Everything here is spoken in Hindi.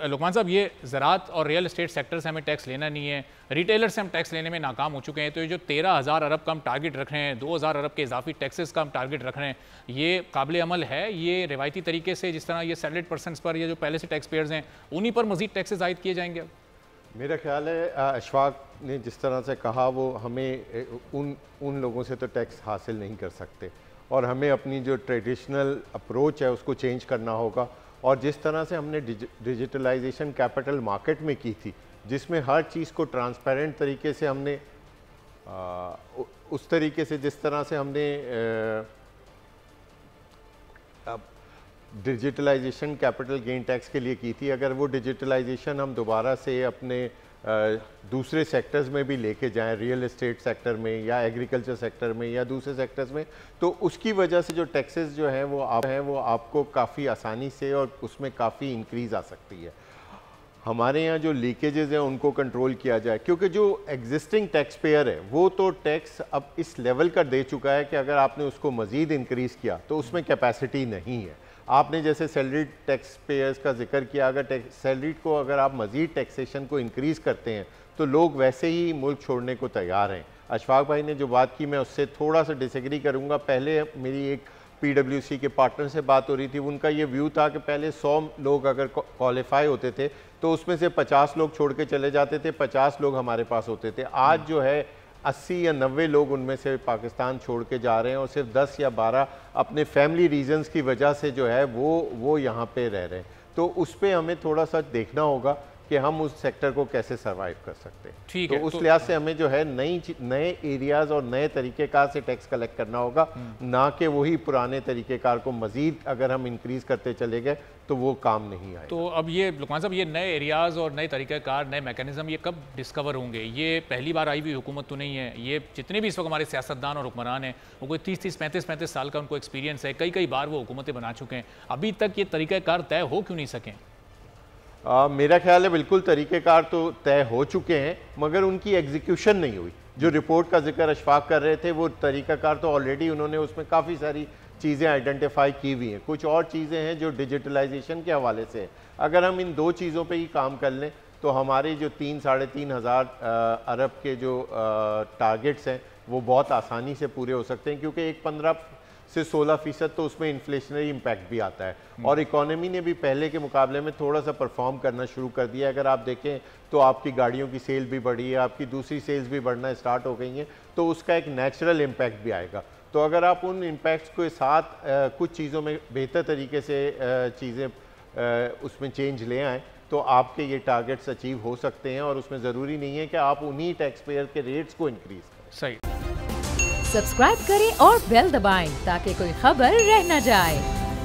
लुकमान साहब, ये ज़राअत और रियल एस्टेट सेक्टर से हमें टैक्स लेना नहीं है, रिटेलर से हम टैक्स लेने में नाकाम हो चुके हैं, तो ये जो 13,000 अरब का हम टारगेट रख रहे हैं, 2,000 अरब के इजाफी टैक्सेस का हम टारगेट रख रहे हैं, ये काबिल अमल है? ये रिवायती तरीके से जिस तरह ये सैलरीड पर्सनस पर या जो पहले से टैक्स पेयर्स हैं उन्हीं पर मजीद टैक्सेस आयद किए जाएंगे? मेरा ख्याल है अशफाक ने जिस तरह से कहा वो हमें उन लोगों से तो टैक्स हासिल नहीं कर सकते और हमें अपनी जो ट्रेडिशनल अप्रोच है उसको चेंज करना होगा। और जिस तरह से हमने डिजिटलाइजेशन कैपिटल मार्केट में की थी, जिसमें हर चीज़ को ट्रांसपेरेंट तरीके से हमने उस तरीके से जिस तरह से हमने डिजिटलाइजेशन कैपिटल गेन टैक्स के लिए की थी, अगर वो डिजिटलाइजेशन हम दोबारा से अपने दूसरे सेक्टर्स में भी लेके जाएं, रियल एस्टेट सेक्टर में या एग्रीकल्चर सेक्टर में या दूसरे सेक्टर्स में, तो उसकी वजह से जो टैक्सेस जो हैं वो आपको काफ़ी आसानी से और उसमें काफ़ी इंक्रीज़ आ सकती है। हमारे यहाँ जो लीकेजेस हैं उनको कंट्रोल किया जाए, क्योंकि जो एग्जिस्टिंग टैक्स पेयर है वो तो टैक्स अब इस लेवल का दे चुका है कि अगर आपने उसको मज़ीद इंक्रीज़ किया तो उसमें कैपेसिटी नहीं है। आपने जैसे सैलरीड टैक्स पेयर्स का जिक्र किया, अगर सैलरीड को अगर आप मज़ीद टैक्सेशन को इंक्रीज़ करते हैं तो लोग वैसे ही मुल्क छोड़ने को तैयार हैं। अशफाक भाई ने जो बात की मैं उससे थोड़ा सा डिसएग्री करूँगा। पहले मेरी एक PwC के पार्टनर से बात हो रही थी, उनका ये व्यू था कि पहले 100 लोग अगर क्वालिफाई होते थे तो उसमें से 50 लोग छोड़ के चले जाते थे, 50 लोग हमारे पास होते थे। आज जो है 80 या 90 लोग उनमें से पाकिस्तान छोड़ के जा रहे हैं और सिर्फ 10 या 12 अपने फैमिली रीजंस की वजह से जो है वो यहाँ पे रह रहे हैं। तो उस पर हमें थोड़ा सा देखना होगा कि हम उस सेक्टर को कैसे सर्वाइव कर सकते हैं। ठीक तो है, उस लिहाज से हमें जो है नए एरियाज और नए तरीक़ेकार से टैक्स कलेक्ट करना होगा, ना कि वही पुराने तरीक़ेकार को मज़ीद अगर हम इंक्रीज़ करते चले गए तो वो काम नहीं आए। तो अब ये लुकमान साहब, ये नए एरियाज़ और नए तरीक़ेकार, नए मैकेनिज़्म ये कब डिस्कवर होंगे? ये पहली बार आई हुई हुकूमत तो नहीं है। ये जितने भी इस वक्त हमारे सियासतदान और हुक्मरान हैं वो कोई 30-30, 35-35 साल का उनको एक्सपीरियंस है, कई बार वो हुकूमतें बना चुके हैं, अभी तक ये तरीक़ेकार तय हो क्यों नहीं सकें? मेरा ख्याल है बिल्कुल तरीक़ेकार तो तय हो चुके हैं, मगर उनकी एग्जीक्यूशन नहीं हुई। जो रिपोर्ट का जिक्र अशफाक कर रहे थे वो तरीक़ाकार तो ऑलरेडी उन्होंने उसमें काफ़ी सारी चीज़ें आइडेंटिफाई की हुई हैं। कुछ और चीज़ें हैं जो डिजिटलाइजेशन के हवाले से, अगर हम इन दो चीज़ों पे ही काम कर लें तो हमारे जो 3-3.5 हज़ार अरब के जो टारगेट्स हैं वो बहुत आसानी से पूरे हो सकते हैं, क्योंकि एक 15 से 16% तो उसमें इन्फ्लेशनरी इम्पैक्ट भी आता है और इकोनॉमी ने भी पहले के मुकाबले में थोड़ा सा परफॉर्म करना शुरू कर दिया है। अगर आप देखें तो आपकी गाड़ियों की सेल भी बढ़ी है, आपकी दूसरी सेल्स भी बढ़ना स्टार्ट हो गई हैं, तो उसका एक नेचुरल इम्पैक्ट भी आएगा। तो अगर आप उन इम्पैक्ट्स के साथ कुछ चीज़ों में बेहतर तरीके से चीज़ें उसमें चेंज ले आएँ तो आपके ये टारगेट्स अचीव हो सकते हैं और उसमें ज़रूरी नहीं है कि आप उन्हीं टैक्स पेयर के रेट्स को इंक्रीज़ करें। सही। सब्सक्राइब करें और बेल दबाएं ताकि कोई खबर रह न जाए।